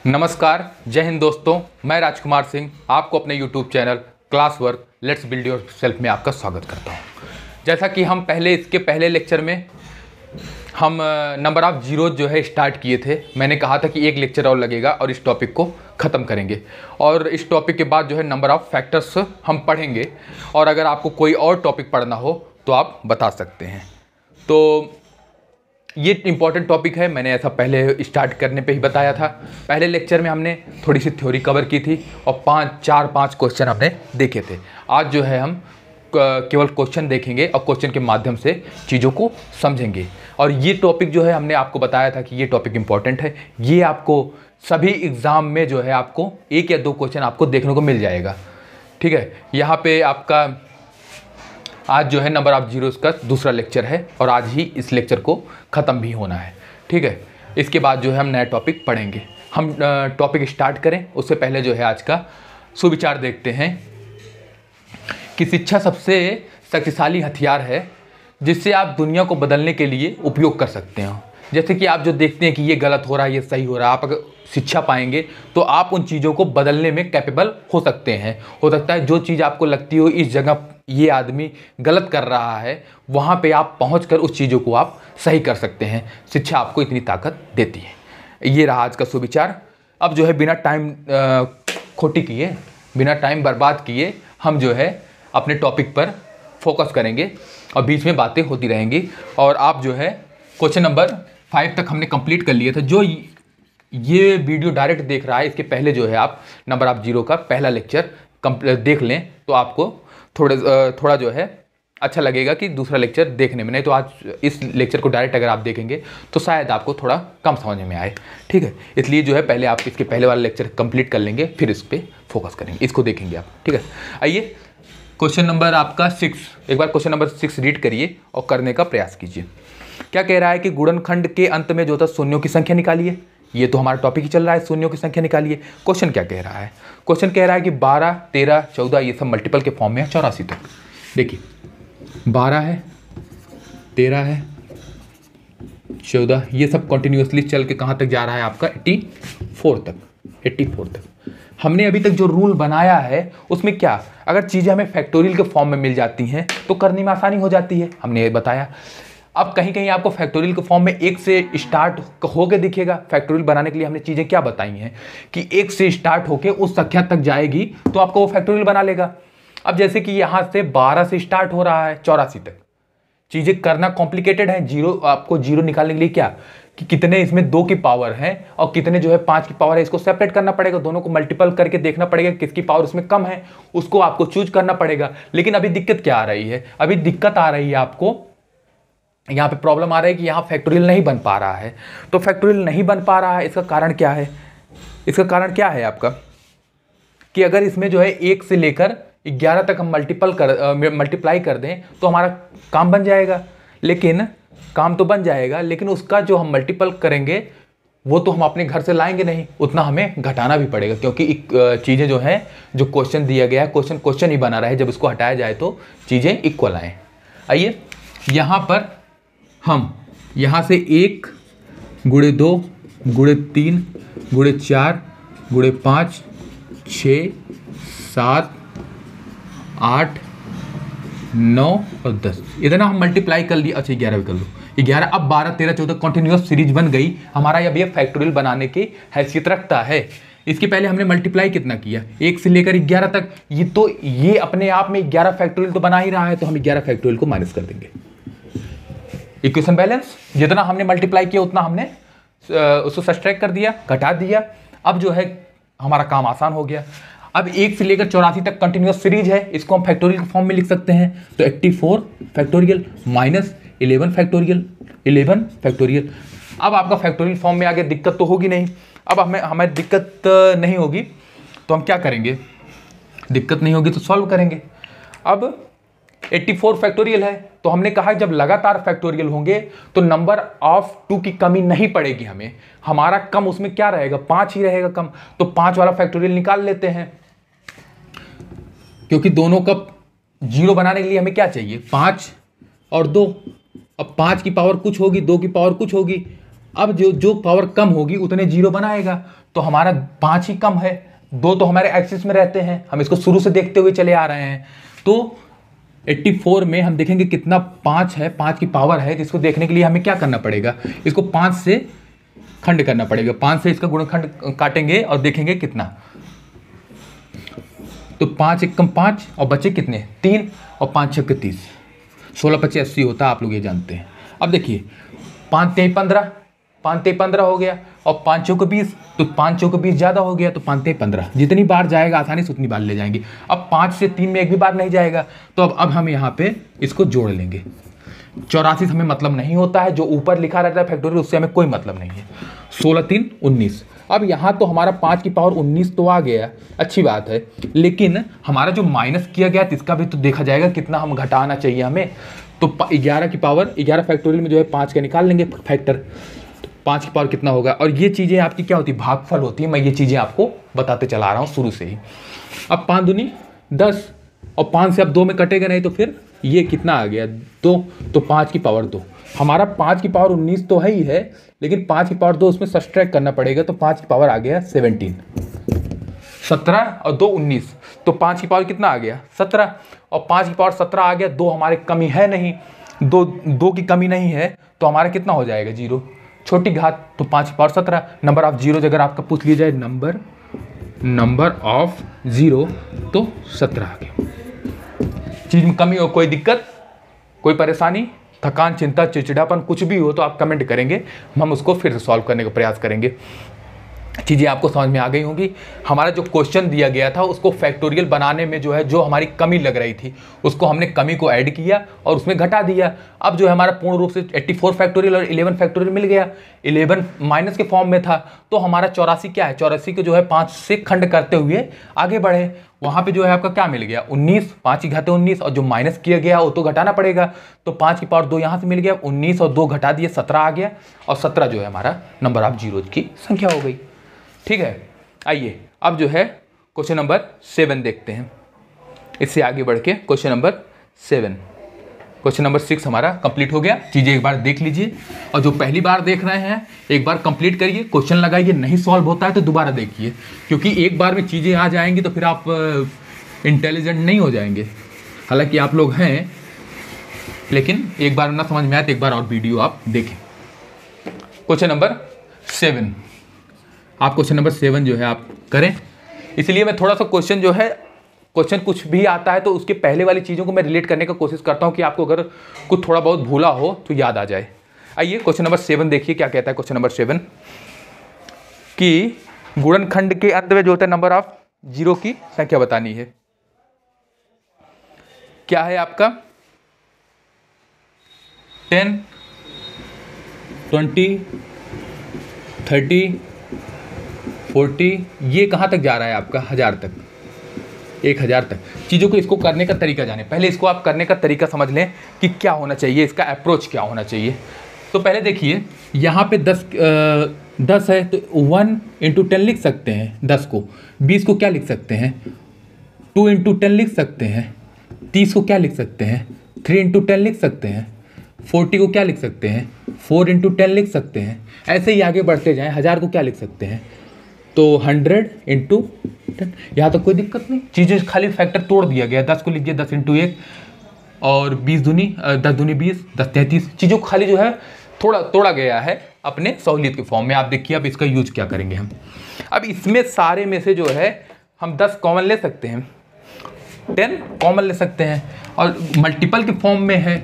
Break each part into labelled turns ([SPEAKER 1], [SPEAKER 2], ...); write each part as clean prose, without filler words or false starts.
[SPEAKER 1] नमस्कार, जय हिंद दोस्तों। मैं राजकुमार सिंह आपको अपने YouTube channel class work let's build your self में आपका स्वागत करता हूं। जैसा कि हम इसके पहले लेक्चर में हम नंबर ऑफ जीरोज जो है स्टार्ट किए थे। मैंने कहा था कि एक लेक्चर और लगेगा और इस टॉपिक को ख़त्म करेंगे और इस टॉपिक के बाद जो है नंबर ऑफ फैक्टर्स हम पढ़ेंगे और अगर आपको कोई और टॉपिक पढ़ना हो तो आप बता सकते हैं। तो ये इम्पॉर्टेंट टॉपिक है, मैंने ऐसा पहले स्टार्ट करने पे ही बताया था। पहले लेक्चर में हमने थोड़ी सी थ्योरी कवर की थी और 5 क्वेश्चन हमने देखे थे। आज जो है हम केवल क्वेश्चन देखेंगे और क्वेश्चन के माध्यम से चीज़ों को समझेंगे। और ये टॉपिक जो है हमने आपको बताया था कि ये टॉपिक इम्पॉर्टेंट है। ये आपको सभी एग्ज़ाम में जो है आपको 1 या 2 क्वेश्चन आपको देखने को मिल जाएगा। ठीक है, यहाँ पे आपका आज जो है नंबर ऑफ जीरोस का दूसरा लेक्चर है और आज ही इस लेक्चर को ख़त्म भी होना है। ठीक है, इसके बाद जो है हम नया टॉपिक पढ़ेंगे। हम टॉपिक स्टार्ट करें उससे पहले जो है आज का सुविचार देखते हैं कि शिक्षा सबसे शक्तिशाली हथियार है जिससे आप दुनिया को बदलने के लिए उपयोग कर सकते हो। जैसे कि आप जो देखते हैं कि ये गलत हो रहा है, ये सही हो रहा है, आप अगर शिक्षा पाएंगे तो आप उन चीज़ों को बदलने में कैपेबल हो सकते हैं। हो सकता है जो चीज़ आपको लगती हो इस जगह ये आदमी गलत कर रहा है, वहाँ पे आप पहुँचकर उस चीज़ों को आप सही कर सकते हैं। शिक्षा आपको इतनी ताकत देती है। ये रहा आज का सुविचार। अब जो है बिना टाइम खोटी किए, बिना टाइम बर्बाद किए हम जो है अपने टॉपिक पर फोकस करेंगे और बीच में बातें होती रहेंगी। और आप जो है क्वेश्चन नंबर 5 तक हमने कंप्लीट कर लिया था। जो ये वीडियो डायरेक्ट देख रहा है, इसके पहले जो है आप नंबर ऑफ जीरो का पहला लेक्चर देख लें तो आपको थोड़ा जो है अच्छा लगेगा कि दूसरा लेक्चर देखने में। नहीं तो आज इस लेक्चर को डायरेक्ट अगर आप देखेंगे तो शायद आपको थोड़ा कम समझ में आए। ठीक है, इसलिए जो है पहले आप इसके पहले वाला लेक्चर कंप्लीट कर लेंगे, फिर इस पर फोकस करेंगे, इसको देखेंगे आप। ठीक है, आइए क्वेश्चन नंबर आपका 6, एक बार क्वेश्चन नंबर 6 रीड करिए और करने का प्रयास कीजिए। क्या कह रहा है कि गुणनखंड के अंत में जो था शून्यों की संख्या निकालिए। ये तो हमारा टॉपिक ही चल रहा है, शून्यों की संख्या निकालिए। क्वेश्चन क्या कह रहा है? क्वेश्चन कह रहा है कि 12, 13, 14 ये सब मल्टीपल के फॉर्म में है 84 तक। देखिए 12 है, 13 है, 14 ये सब कंटिन्यूअसली चल के कहाँ तक जा रहा है आपका 84 तक। हमने अभी तक जो रूल बनाया है उसमें क्या, अगर चीज़ें हमें फैक्टोरियल के फॉर्म में मिल जाती हैं तो करने में आसानी हो जाती है, हमने ये बताया। अब कहीं कहीं आपको फैक्टोरियल के फॉर्म में 1 से स्टार्ट होके दिखेगा। फैक्टोरियल बनाने के लिए हमने चीज़ें क्या बताई हैं कि 1 से स्टार्ट होके उस संख्या तक जाएगी तो आपको वो फैक्टोरियल बना लेगा। अब जैसे कि यहाँ से 12 से स्टार्ट हो रहा है 84 तक, चीज़ें करना कॉम्प्लिकेटेड है। आपको जीरो निकालने के लिए क्या कि कितने इसमें 2 की पावर है और कितने जो है 5 की पावर है, इसको सेपरेट करना पड़ेगा। दोनों को मल्टीपल करके देखना पड़ेगा किसकी पावर उसमें कम है, उसको आपको चूज करना पड़ेगा। लेकिन अभी दिक्कत क्या आ रही है? अभी दिक्कत आ रही है आपको, यहाँ पे प्रॉब्लम आ रहा है कि यहाँ फैक्टोरियल नहीं बन पा रहा है। तो फैक्टोरियल नहीं बन पा रहा है, इसका कारण क्या है? इसका कारण क्या है आपका कि अगर इसमें जो है 1 से लेकर 11 तक हम मल्टीप्लाई कर दें तो हमारा काम बन जाएगा। लेकिन काम तो बन जाएगा, लेकिन उसका जो हम मल्टीपल करेंगे वो तो हम अपने घर से लाएंगे नहीं, उतना हमें घटाना भी पड़ेगा। क्योंकि चीज़ें जो हैं, जो क्वेश्चन दिया गया है क्वेश्चन ही बना रहा है, जब इसको हटाया जाए तो चीज़ें इक्वल आएँ। आइए यहाँ पर हम यहाँ से 1 गुणे 2 गुणे 3 गुणे 4 गुणे 5 6 7 8 9 और 10 इतना हम मल्टीप्लाई कर लिए। अच्छा 11 भी कर लो, 11। अब 12, 13, 14 कंटिन्यूअस सीरीज बन गई हमारा। अब ये फैक्टोरियल बनाने की हैसियत रखता है। इसके पहले हमने मल्टीप्लाई कितना किया 1 से लेकर 11 तक, ये अपने आप में 11 फैक्टोरियल तो बना ही रहा है, तो हम 11 फैक्टोरियल को माइनस कर देंगे। इक्वेशन बैलेंस, जितना हमने मल्टीप्लाई किया उतना हमने उसको सब्ट्रैक्ट कर दिया, घटा दिया। अब जो है हमारा काम आसान हो गया। अब 1 से लेकर 84 तक कंटिन्यूअस सीरीज है, इसको हम फैक्टोरियल के फॉर्म में लिख सकते हैं। तो 84 फैक्टोरियल माइनस 11 फैक्टोरियल। अब आपका फैक्टोरियल फॉर्म में आगे दिक्कत तो होगी नहीं। अब हमें दिक्कत नहीं होगी तो हम क्या करेंगे, दिक्कत नहीं होगी तो सॉल्व करेंगे। अब 84 फैक्टोरियल है तो हमने कहा जब लगातार फैक्टोरियल होंगे तो नंबर ऑफ 2 की कमी नहीं पड़ेगी हमें। हमारा कम उसमें क्या रहेगा, 5 ही रहेगा कम। तो 5 वाला फैक्टोरियल निकाल लेते हैं, क्योंकि दोनों का जीरो बनाने के लिए हमें क्या चाहिए 5 और 2। अब 5 की पावर कुछ होगी, 2 की पावर कुछ होगी, अब जो जो पावर कम होगी उतने जीरो बनाएगा। तो हमारा 5 ही कम है, 2 तो हमारे एक्सिस में रहते हैं, हम इसको शुरू से देखते हुए चले आ रहे हैं। तो 84 में हम देखेंगे कितना 5 है, 5 की पावर है। जिसको देखने के लिए हमें क्या करना पड़ेगा, इसको 5 से खंड करना पड़ेगा, 5 से इसका गुणनखंड काटेंगे और देखेंगे कितना। तो 5 एकम 5 और बचे कितने 3 और 5 छक्के 30, 16 25 80 होता है, आप लोग ये जानते हैं। अब देखिए 5 3 15, 5 3 15 हो गया और 5 चौके 20, तो 5 चौके 20 ज़्यादा हो गया, तो 5 3 15 जितनी बार जाएगा आसानी से उतनी बार ले जाएंगे। अब 5 से 3 में एक भी बार नहीं जाएगा, तो अब हम यहाँ पे इसको जोड़ लेंगे। 84 हमें मतलब नहीं होता है, जो ऊपर लिखा रहता है फैक्टोरियल उससे हमें कोई मतलब नहीं है। 16 3 19। अब यहाँ तो हमारा 5 की पावर 19 तो आ गया, अच्छी बात है, लेकिन हमारा जो माइनस किया गया इसका भी तो देखा जाएगा कितना हम घटाना चाहिए हमें। तो 11 की पावर 11 फैक्टोरियल में जो है 5 का निकाल लेंगे फैक्टर, 5 की पावर कितना होगा। और ये चीज़ें आपकी क्या होती है, भागफल होती है। मैं ये चीज़ें आपको बताते चला रहा हूँ शुरू से ही। अब 5 दूनी 10 और 5 से अब 2 में कटेगा नहीं, तो फिर ये कितना आ गया 2, तो 5 की पावर 2। हमारा 5 की पावर 19 तो है ही है, लेकिन 5 की पावर 2 उसमें सब्ट्रैक्ट करना पड़ेगा, तो 5 की पावर आ गया 17। 17 और 2 19, तो 5 की पावर कितना आ गया 17, और 5 की पावर 17 आ गया। 2 हमारे कमी है नहीं, 2 की कमी नहीं है, तो हमारा कितना हो जाएगा 0, छोटी घात, तो 5 की पावर 17। नंबर ऑफ जीरो अगर आपका पूछ लिया जाए नंबर ऑफ जीरो, तो 17 आ गया। चीज़ में कमी हो, कोई दिक्कत, कोई परेशानी, थकान, चिंता, चिड़चिड़ापन कुछ भी हो तो आप कमेंट करेंगे, हम उसको फिर से सॉल्व करने का प्रयास करेंगे। चीज़ें आपको समझ में आ गई होंगी। हमारा जो क्वेश्चन दिया गया था उसको फैक्टोरियल बनाने में जो है जो हमारी कमी लग रही थी उसको हमने कमी को ऐड किया और उसमें घटा दिया। अब जो है हमारा पूर्ण रूप से 84 फैक्टोरियल और 11 फैक्टोरियल मिल गया। 11 माइनस के फॉर्म में था, तो हमारा 84 क्या है, 84 को जो है 5 से खंड करते हुए आगे बढ़े। वहाँ पे जो है आपका क्या मिल गया 19, 5 की घाते 19, और जो माइनस किया गया वो तो घटाना पड़ेगा, तो 5 की पावर 2 यहाँ से मिल गया, 19 और 2 घटा दिए 17 आ गया, और 17 जो है हमारा नंबर ऑफ जीरोज की संख्या हो गई। ठीक है, आइए अब जो है क्वेश्चन नंबर 7 देखते हैं। इससे आगे बढ़ के क्वेश्चन नंबर 7, क्वेश्चन नंबर 6 हमारा कंप्लीट हो गया। चीज़ें एक बार देख लीजिए, और जो पहली बार देख रहे हैं एक बार कंप्लीट करिए, क्वेश्चन लगाइए, नहीं सॉल्व होता है तो दोबारा देखिए, क्योंकि एक बार में चीज़ें आ जाएंगी तो फिर आप इंटेलिजेंट नहीं हो जाएंगे। हालांकि आप लोग हैं, लेकिन एक बार ना समझ में आए तो एक बार और वीडियो आप देखें। क्वेश्चन नंबर 7, आप क्वेश्चन नंबर 7 जो है आप करें। इसलिए मैं थोड़ा सा क्वेश्चन जो है, क्वेश्चन कुछ भी आता है तो उसके पहले वाली चीज़ों को मैं रिलेट करने का कोशिश करता हूं कि आपको अगर कुछ थोड़ा बहुत भूला हो तो याद आ जाए। आइए क्वेश्चन नंबर 7 देखिए क्या कहता है। क्वेश्चन नंबर 7 कि गुणनखंड के अंत में जो होता है नंबर ऑफ जीरो की संख्या बतानी है। क्या है आपका 10, 20, 30, 40, ये कहाँ तक जा रहा है आपका 1000 तक, 1000 तक। चीज़ों को इसको करने का तरीका जाने, पहले इसको आप करने का तरीका समझ लें कि क्या होना चाहिए, इसका अप्रोच क्या होना चाहिए। तो पहले देखिए यहाँ पे 10 है तो 1 × 10 लिख सकते हैं 10 को। 20 को क्या लिख सकते हैं 2 × 10 लिख सकते हैं। 30 को क्या लिख सकते हैं 3 × 10 लिख सकते हैं। 40 को क्या लिख सकते हैं 4 × 10 लिख सकते हैं। ऐसे ही आगे बढ़ते जाएं, 1000 को क्या लिख सकते हैं तो 100 × 10। यहाँ तो कोई दिक्कत नहीं, चीज़ें खाली फैक्टर तोड़ दिया गया। 10 को लीजिए 10 × 1 और 20 दूनी 10 दूनी 20, 10 33, चीज़ों को खाली जो है थोड़ा तोड़ा गया है अपने सहूलियत के फॉर्म में। आप देखिए अब इसका यूज क्या करेंगे हम। अब इसमें सारे में से जो है हम 10 कॉमन ले सकते हैं, 10 कॉमन ले सकते हैं, और मल्टीपल के फॉर्म में है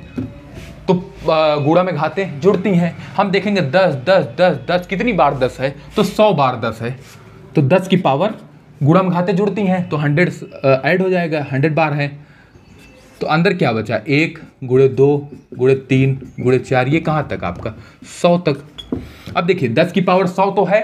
[SPEAKER 1] तो गुणा में घातें जुड़ती हैं। हम देखेंगे 10 10 10 10 कितनी बार 10 है तो 100 बार 10 है, तो 10 की पावर गुणा में घातें जुड़ती हैं तो 100 ऐड हो जाएगा, 100 बार है। तो अंदर क्या बचा 1 × 2 × 3 × 4, ये कहाँ तक आपका 100 तक। अब देखिए 10 की पावर 100 तो है,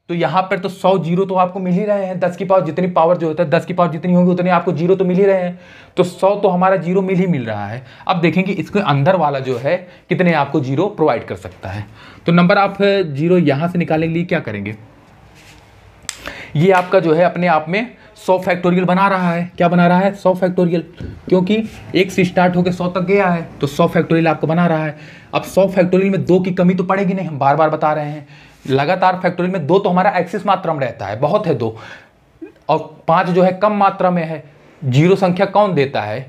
[SPEAKER 1] तो यहाँ पर तो 100 जीरो तो आपको मिल ही रहे हैं। 10 की पावर जितनी पावर जो होता है 10 की पावर जितनी होगी उतने आपको जीरो तो मिल ही रहे हैं, तो 100 तो हमारा जीरो मिल रहा है। अब देखेंगे इसके अंदर वाला जो है कितने आपको जीरो प्रोवाइड कर सकता है। तो नंबर आप जीरो यहाँ से निकालने के लिए क्या करेंगे, ये आपका जो है अपने आप में 100 फैक्टोरियल बना रहा है। क्या बना रहा है? 100 फैक्टोरियल, क्योंकि 1 से स्टार्ट होकर 100 तक गया है, तो 100 फैक्टोरियल आपको बना रहा है। अब 100 फैक्टोरियल में 2 की कमी तो पड़ेगी नहीं, हम बार बार बता रहे हैं। लगातार फैक्टोरियल में 2 तो हमारा एक्सिस मात्रा में रहता है, बहुत है 2, और 5 जो है कम मात्रा में है। जीरो संख्या कौन देता है?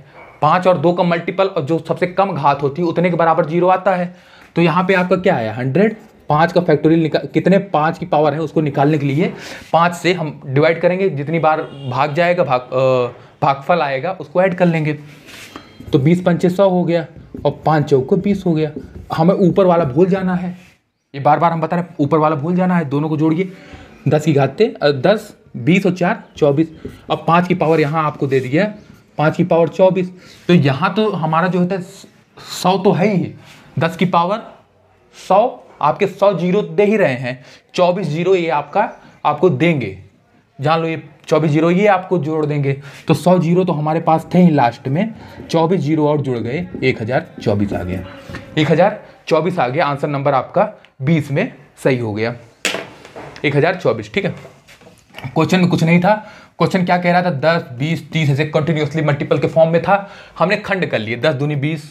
[SPEAKER 1] 5 और 2 का मल्टीपल, और जो सबसे कम घात होती है उतने के बराबर जीरो आता है। तो यहाँ पे आपका क्या आया? 100। 5 का फैक्टोरियल कितने 5 की पावर है उसको निकालने के लिए 5 से हम डिवाइड करेंगे, जितनी बार भाग जाएगा भागफल आएगा उसको ऐड कर लेंगे। तो 20 पंचे 100 हो गया, और 5 चौको 20 हो गया। हमें ऊपर वाला भूल जाना है, ये बार बार हम बता रहे हैं, ऊपर वाला भूल जाना है। दोनों को जोड़िए, 10 की घात 10, 20 और 4 24। अब 5 की पावर यहाँ आपको दे दिया 5 की पावर 24। तो यहाँ तो हमारा जो होता है 100 तो है ही, 10 की पावर 100, आपके 100 जीरो दे ही रहे हैं, 24 जीरो ये आपको देंगे, जान लो, ये 24 जीरो ये आपको जोड़ देंगे। तो 100 जीरो तो हमारे पास थे ही लास्ट में, 24 जीरो और जुड़ गए, 1024 आ गया। 1024 आ गया, आंसर नंबर आपका 20 में सही हो गया, 1024। ठीक है, क्वेश्चन में कुछ नहीं था। क्वेश्चन क्या कह रहा था? 10, 20, 30 ऐसे कंटिन्यूसली मल्टीपल के फॉर्म में था। हमने खंड कर लिए, 10 दूनी 20,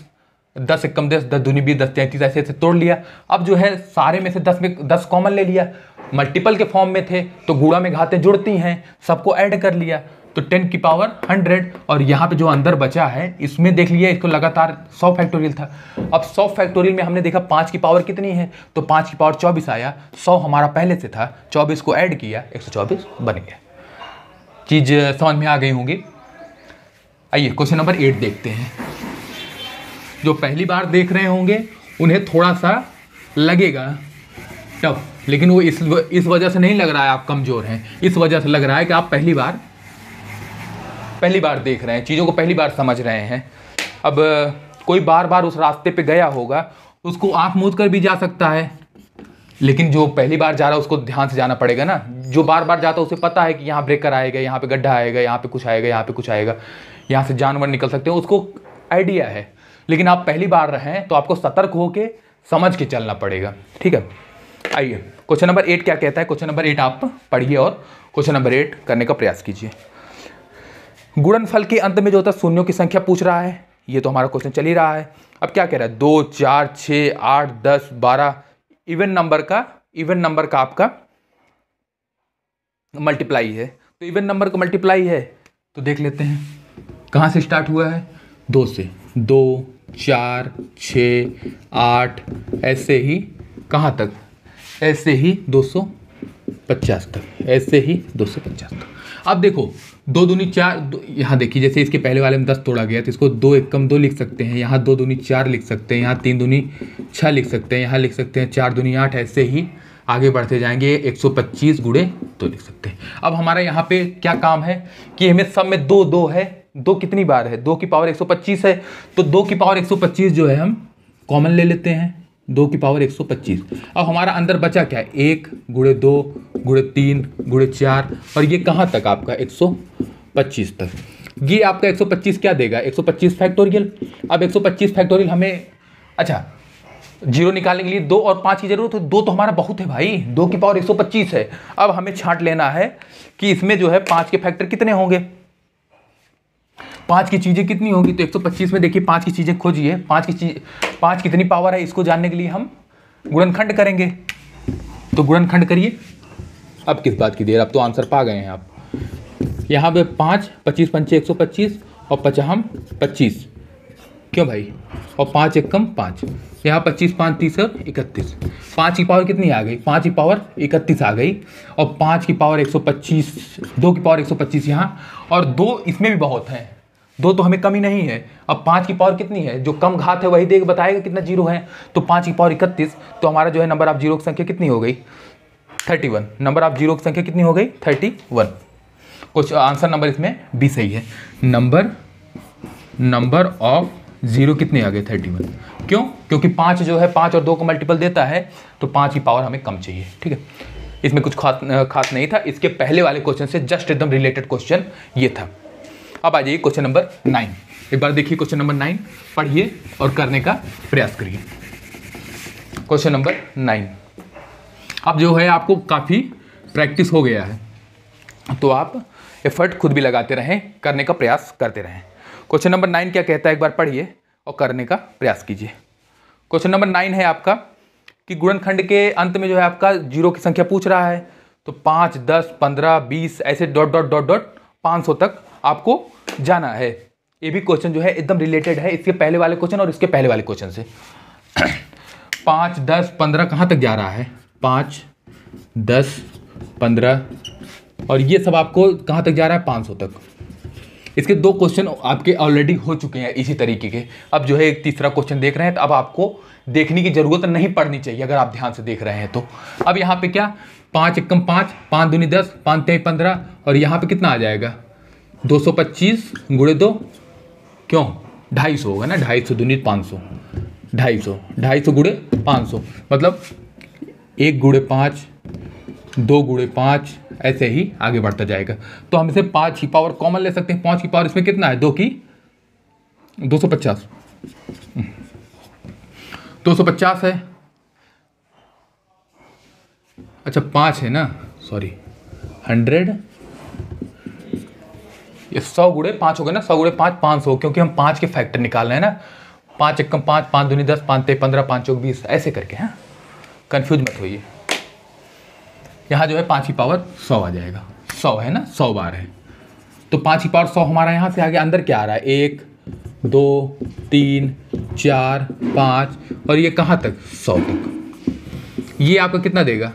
[SPEAKER 1] 10 एकम 10, 10 दूनी 20, 10 33 ऐसे ऐसे तोड़ लिया। अब जो है सारे में से 10 कॉमन ले लिया। मल्टीपल के फॉर्म में थे तो गुणा में घातें जुड़ती हैं, सबको ऐड कर लिया, तो 10 की पावर 100। और यहाँ पे जो अंदर बचा है इसमें देख लिया, इसको लगातार 100 फैक्टोरियल था। अब 100 फैक्टोरियल में हमने देखा 5 की पावर कितनी है, तो 5 की पावर 24 आया। 100 हमारा पहले से था, 24 को ऐड किया, 124 बन गया। चीज़ समझ में आ गई होंगी। आइए क्वेश्चन नंबर 8 देखते हैं। जो पहली बार देख रहे होंगे उन्हें थोड़ा सा लगेगा टफ, लेकिन वो इस वजह से नहीं लग रहा है आप कमज़ोर हैं, इस वजह से लग रहा है कि आप पहली बार देख रहे हैं, चीज़ों को पहली बार समझ रहे हैं। अब कोई बार बार उस रास्ते पे गया होगा, उसको आँख मूंद कर भी जा सकता है, लेकिन जो पहली बार जा रहा है उसको ध्यान से जाना पड़ेगा ना। जो बार बार जाता है उसे पता है कि यहाँ ब्रेकर आएगा, यहाँ पे गड्ढा आएगा, यहाँ पे कुछ आएगा, यहाँ पे कुछ आएगा, यहाँ से जानवर निकल सकते हैं, उसको आइडिया है। लेकिन आप पहली बार रहें तो आपको सतर्क होके समझ के चलना पड़ेगा। ठीक है, आइए क्वेश्चन नंबर 8 क्या कहता है। क्वेश्चन नंबर 8 आप पढ़िए और क्वेश्चन नंबर 8 करने का प्रयास कीजिए। गुणनफल के अंत में जो होता है शून्यों की संख्या पूछ रहा है, ये तो हमारा क्वेश्चन चल ही रहा है। अब क्या कह रहा है? 2, 4, 6, 8, 10, 12 इवन नंबर का आपका मल्टीप्लाई है। तो इवन नंबर का मल्टीप्लाई है तो देख लेते हैं कहाँ से स्टार्ट हुआ है, 2 से। 2, 4, 6, 8 ऐसे ही कहाँ तक? ऐसे ही 250 तक, ऐसे ही 250 तक। अब देखो 2 दूनी 4, यहाँ देखिए जैसे इसके पहले वाले में 10 तोड़ा गया तो इसको 2 एकम 2 लिख सकते हैं, यहाँ 2 दूनी 4 लिख सकते हैं, यहाँ 3 दूनी 6 लिख सकते हैं, यहाँ लिख सकते हैं 4 दूनी 8, ऐसे ही आगे बढ़ते जाएंगे 125 गुणे 2 लिख सकते हैं। अब हमारा यहाँ पे क्या काम है कि हमें सब में 2 2 है, 2 कितनी बार है? 2 की पावर 125 है, तो 2 की पावर 125 जो है हम कॉमन ले लेते हैं, 2 की पावर 125। अब हमारा अंदर बचा क्या है? 1 गुणे 2 गुणे 3 गुणे 4, और ये कहाँ तक आपका? 125 तक। ये आपका 125 क्या देगा? 125 फैक्टोरियल। अब 125 फैक्टोरियल हमें, अच्छा जीरो निकालने के लिए 2 और 5 की जरूरत है। 2 तो हमारा बहुत है भाई, 2 की पावर 125 है। अब हमें छांट लेना है कि इसमें जो है 5 के फैक्टर कितने होंगे, 5 की चीज़ें कितनी होंगी। तो 125 में देखिए 5 की चीज़ें खोजिए, 5 कितनी पावर है इसको जानने के लिए हम गुणनखंड करेंगे। तो गुणनखंड करिए। अब किस बात की देर, अब तो आंसर पा गए हैं आप। यहाँ पे 5, 25 पंचे 125 और 50 25, क्यों भाई? और 5 एकम 5, यहाँ 25 5 30 और 31। 5 की पावर कितनी आ गई? 5 की पावर 31 आ गई, और 5 की पावर 125, 2 की पावर 125 यहाँ, और 2 इसमें भी बहुत हैं, 2 तो हमें कमी नहीं है। अब 5 की पावर कितनी है? जो कम घात है वही देख बताएगा कितना जीरो है। तो 5 की पावर 31, तो हमारा जो है नंबर ऑफ जीरो की संख्या कितनी हो गई? 31। नंबर ऑफ जीरो की संख्या कितनी हो गई? 31। कुछ आंसर नंबर इसमें बी सही है। नंबर ऑफ जीरो कितने आ गए? 31। क्यों? क्योंकि 5 जो है 5 और 2 को मल्टीपल देता है, तो 5 की पावर हमें कम चाहिए। ठीक है, इसमें कुछ खास नहीं था। इसके पहले वाले क्वेश्चन से जस्ट एकदम रिलेटेड क्वेश्चन ये था। अब आ जाइए क्वेश्चन नंबर 9। एक बार देखिए क्वेश्चन नंबर 9, पढ़िए और करने का प्रयास करिए। क्वेश्चन नंबर 9 अब जो है आपको काफ़ी प्रैक्टिस हो गया है, तो आप एफर्ट खुद भी लगाते रहें, करने का प्रयास करते रहें। क्वेश्चन नंबर 9 क्या कहता है, एक बार पढ़िए और करने का प्रयास कीजिए। क्वेश्चन नंबर 9 है आपका कि गुणनखंड के अंत में जो है आपका जीरो की संख्या पूछ रहा है, तो 5, 10, 15, 20 ऐसे डॉट डॉट डॉट डॉट 500 तक आपको जाना है। ये भी क्वेश्चन जो है एकदम रिलेटेड है इसके पहले वाले क्वेश्चन और इसके पहले वाले क्वेश्चन से। 5, 10, 15 कहाँ तक जा रहा है, 5, 10, 15 और ये सब आपको कहाँ तक जा रहा है, 500 तक। इसके 2 क्वेश्चन आपके ऑलरेडी हो चुके हैं इसी तरीके के। अब जो है एक तीसरा क्वेश्चन देख रहे हैं, तो अब आपको देखने की जरूरत नहीं पड़नी चाहिए अगर आप ध्यान से देख रहे हैं तो। अब यहाँ पे क्या, 5 एकम 5, 5 दूनी 10, 5 तेई 15 और यहाँ पे कितना आ जाएगा 225 गुणे 2, क्यों 250 होगा ना, 250 दूनी 500, 250 गुणे 500 मतलब 1 गुणे 5, 2 गुणे 5 ऐसे ही आगे बढ़ता जाएगा। तो हम इसे 5 की पावर कॉमन ले सकते हैं। 5 की पावर इसमें कितना है, 2 की 250, 250 है। अच्छा 5 है ना, सॉरी 100, ये 100 गुणे 5 हो गया ना, 100 गुणे 5 500, क्योंकि हम 5 के फैक्टर निकाल रहे हैं ना। 5 एकम 5, 5 दूनी 10, 5 तेई 15, 5 चौक 20 ऐसे करके। हाँ कंफ्यूज मत होइए। यहाँ जो है 5 की पावर 100 आ जाएगा, 100 है ना, 100 बार है तो 5 की पावर 100 हमारा यहाँ से आगे अंदर क्या आ रहा है, 1, 2, 3, 4, 5 और ये कहाँ तक 100 तक। ये आपका कितना देगा,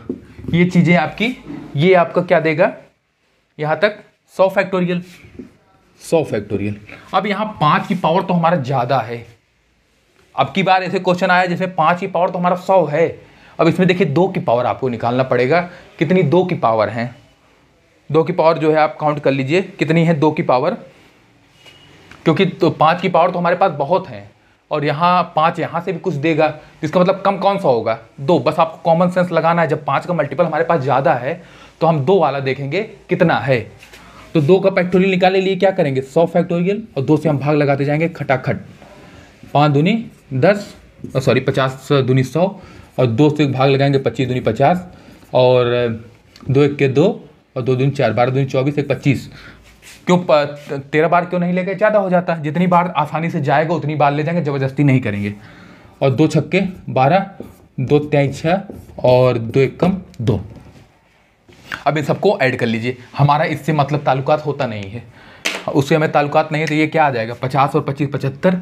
[SPEAKER 1] ये चीज़ें आपकी, ये आपका क्या देगा यहाँ तक 100 फैक्टोरियल, 100 फैक्टोरियल। अब यहाँ 5 की पावर तो हमारा ज़्यादा है। अब की बार ऐसे क्वेश्चन आया जैसे 5 की पावर तो हमारा 100 है। अब इसमें देखिए 2 की पावर आपको निकालना पड़ेगा, कितनी 2 की पावर है। 2 की पावर जो है आप काउंट कर लीजिए कितनी है 2 की पावर, क्योंकि तो 5 की पावर तो हमारे पास बहुत है और यहाँ 5 यहाँ से भी कुछ देगा, इसका मतलब कम कौन सा होगा, 2। बस आपको कॉमन सेंस लगाना है, जब 5 का मल्टीपल हमारे पास ज़्यादा है तो हम 2 वाला देखेंगे कितना है। तो 2 का फैक्टोरियल निकालने के लिए क्या करेंगे, 100 फैक्टोरियल और 2 से हम भाग लगाते जाएंगे खटाखट। 5 दूनी 10, सॉरी 50 दूनी 100 और 2 से भाग लगाएंगे 25 दूनी 50 और 2 एक के 2 और 2 दूनी 4, 12 दूनी 24, 1 25। क्यों 13 बार क्यों नहीं लेके, ज़्यादा हो जाता है। जितनी बार आसानी से जाएगा उतनी बार ले जाएंगे, ज़बरदस्ती नहीं करेंगे। और 2 छक्के 12, 2 तेई 6 और 2 एकम 2। अब इन सबको ऐड कर लीजिए। हमारा इससे मतलब ताल्लुकात होता नहीं है, उससे हमें ताल्लुकात नहीं है, तो ये क्या आ जाएगा 50 और 25 75,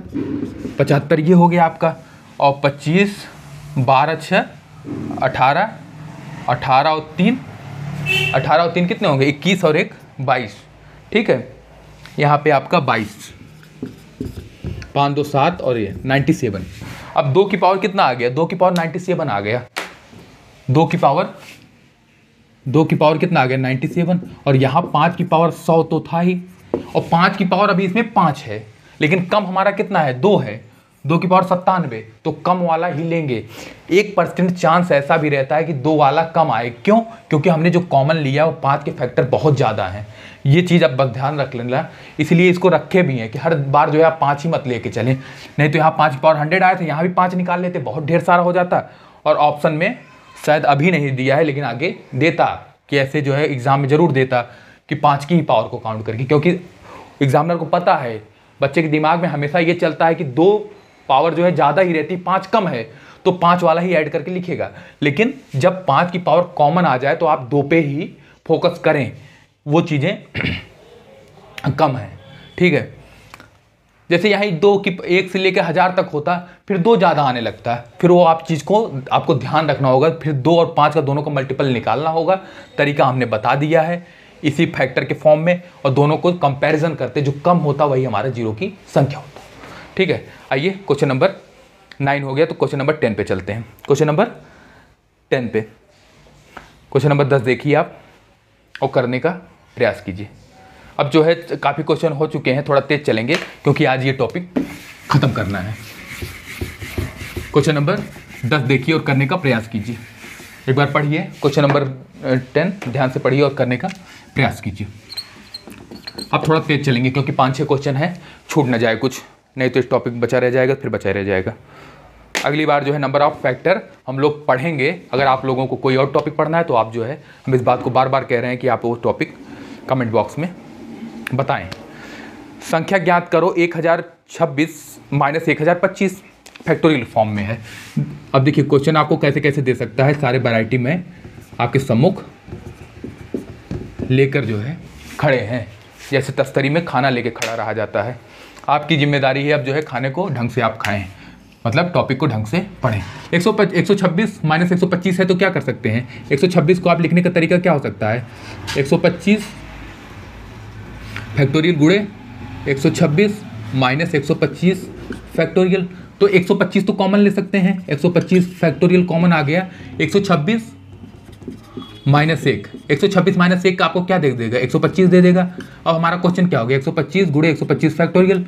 [SPEAKER 1] 75 ये हो गया आपका। और 25, 12 6 18, 18 और 3, 18 और 3 कितने होंगे 21 और 1 22, ठीक है। यहाँ पे आपका 22, 5 2 7 और ये 97। अब 2 की पावर कितना आ गया, 2 की पावर 97 आ गया। 2 की पावर कितना आ गया 97 और यहाँ 5 की पावर 100 तो था ही, और 5 की पावर अभी इसमें 5 है, लेकिन कम हमारा कितना है 2 है। 2 की पावर 97, तो कम वाला ही लेंगे। 1% चांस ऐसा भी रहता है कि 2 वाला कम आए, क्यों, क्योंकि हमने जो कॉमन लिया वो 5 के फैक्टर बहुत ज़्यादा हैं। ये चीज़ आप बस ध्यान रख लेना, इसलिए इसको रखे भी हैं कि हर बार जो है आप 5 ही मत लेके चलें, नहीं तो यहाँ 5 की पावर 100 आए थे, यहाँ भी 5 निकाल लेते, बहुत ढेर सारा हो जाता। और ऑप्शन में शायद अभी नहीं दिया है लेकिन आगे देता कि ऐसे जो है एग्जाम में ज़रूर देता कि 5 की ही पावर को काउंट करके, क्योंकि एग्जामिनर को पता है, बच्चे के दिमाग में हमेशा ये चलता है कि 2 पावर जो है ज़्यादा ही रहती, 5 कम है तो 5 वाला ही ऐड करके लिखेगा। लेकिन जब 5 की पावर कॉमन आ जाए तो आप 2 पे ही फोकस करें, वो चीज़ें कम है, ठीक है। जैसे यहाँ 2 की 1 से लेकर 1000 तक होता, फिर 2 ज़्यादा आने लगता है, फिर वो आप चीज़ को आपको ध्यान रखना होगा, फिर 2 और 5 का दोनों का मल्टीपल निकालना होगा। तरीका हमने बता दिया है इसी फैक्टर के फॉर्म में, और दोनों को कंपैरिजन करते, जो कम होता वही हमारा जीरो की संख्या होता, ठीक है। आइए क्वेश्चन नंबर 9 हो गया, तो क्वेश्चन नंबर 10 पे चलते हैं। क्वेश्चन नंबर 10 पे, क्वेश्चन नंबर 10 देखिए आप और करने का प्रयास कीजिए। अब जो है काफ़ी क्वेश्चन हो चुके हैं, थोड़ा तेज चलेंगे क्योंकि आज ये टॉपिक ख़त्म करना है। क्वेश्चन नंबर 10 देखिए और करने का प्रयास कीजिए। एक बार पढ़िए क्वेश्चन नंबर 10, ध्यान से पढ़िए और करने का प्रयास कीजिए। अब थोड़ा तेज चलेंगे क्योंकि 5-6 क्वेश्चन हैं, छूट ना जाए कुछ, नहीं तो इस टॉपिक बचा रह जाएगा, फिर बचा रह जाएगा। अगली बार जो है नंबर ऑफ फैक्टर हम लोग पढ़ेंगे। अगर आप लोगों को कोई और टॉपिक पढ़ना है तो आप जो है, हम इस बात को बार बार कह रहे हैं कि आप वो टॉपिक कमेंट बॉक्स में बताएं। संख्या ज्ञात करो 1026 माइनस 1025 फैक्टोरियल फॉर्म में है। अब देखिए क्वेश्चन आपको कैसे कैसे दे सकता है, सारे वैरायटी में आपके सम्मुख लेकर जो है खड़े हैं, जैसे तस्तरी में खाना लेके खड़ा रहा जाता है। आपकी जिम्मेदारी है अब जो है खाने को ढंग से आप खाएं, मतलब टॉपिक को ढंग से पढ़ें। 126 माइनस 125 है तो क्या कर सकते हैं, 126 को आप लिखने का तरीका क्या हो सकता है, 125 फैक्टोरियल गुणे 126 माइनस 125 फैक्टोरियल। तो 125 तो कॉमन ले सकते हैं, 125 फैक्टोरियल कॉमन आ गया, 126 माइनस 1, 126 माइनस 1 का आपको क्या दे देगा, 125 दे देगा। अब हमारा क्वेश्चन क्या हो गया, 125 गुणे 125 फैक्टोरियल।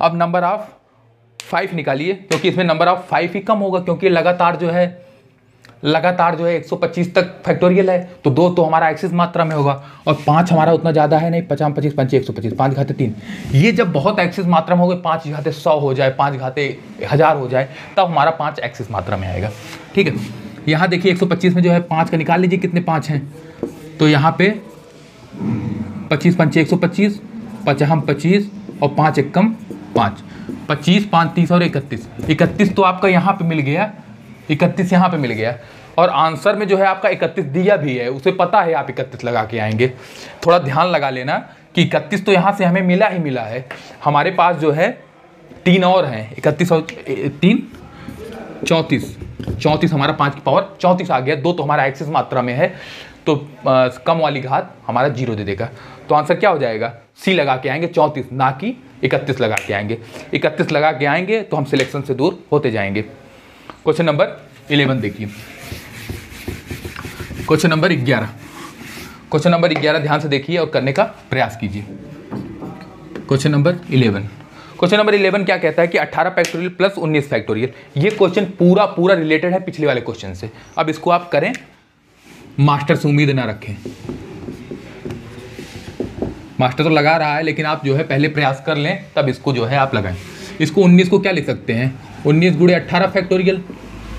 [SPEAKER 1] अब नंबर ऑफ 5 निकालिए, क्योंकि इसमें नंबर ऑफ 5 ही कम होगा, क्योंकि लगातार जो है 125 तक फैक्टोरियल है, तो 2 तो हमारा एक्सिस मात्रा में होगा, और 5 हमारा उतना ज़्यादा है नहीं, 50 25 5 125 5 घाते 3। ये जब बहुत एक्सिस मात्रा में हो गए, 5 घाते 100 हो जाए, 5 घाते 1000 हो जाए, तब हमारा 5 एक्सिस मात्रा में आएगा। ठीक है, यहाँ देखिए 125 में जो है 5 का निकाल लीजिए, कितने 5 हैं, तो यहाँ पे 25 5 125, 50 25 और 5 एकम 5, 25 5 30 और 31 तो आपका यहाँ पे मिल गया, 31 यहाँ पे मिल गया। और आंसर में जो है आपका 31 दिया भी है, उसे पता है आप 31 लगा के आएंगे। थोड़ा ध्यान लगा लेना कि 31 तो यहाँ से हमें मिला ही मिला है। हमारे पास जो है 3 और हैं, 31 और 3 34 हमारा 5 की पावर 34 आ गया। 2 तो हमारा एक्सिस मात्रा में है, तो कम वाली घात हमारा 0 दे देगा। तो आंसर क्या हो जाएगा, सी लगा के आएंगे, 34 ना कि 31 लगा के आएंगे। 31 लगा के आएंगे तो हम सिलेक्शन से दूर होते जाएंगे। क्वेश्चन नंबर 11 देखिए, क्वेश्चन नंबर 11, क्वेश्चन नंबर 11 ध्यान से देखिए और करने का प्रयास कीजिए। क्वेश्चन नंबर 11, क्वेश्चन नंबर 11 क्या कहता है कि 18 फैक्टोरियल प्लस 19 फैक्टोरियल। ये क्वेश्चन पूरा रिलेटेड है पिछले वाले क्वेश्चन से। अब इसको आप करें, मास्टर से उम्मीद ना रखें, मास्टर तो लगा रहा है, लेकिन आप जो है पहले प्रयास कर लें, तब इसको जो है आप लगाएं। इसको 19 को क्या लिख सकते हैं, 19 गुणे 18 फैक्टोरियल,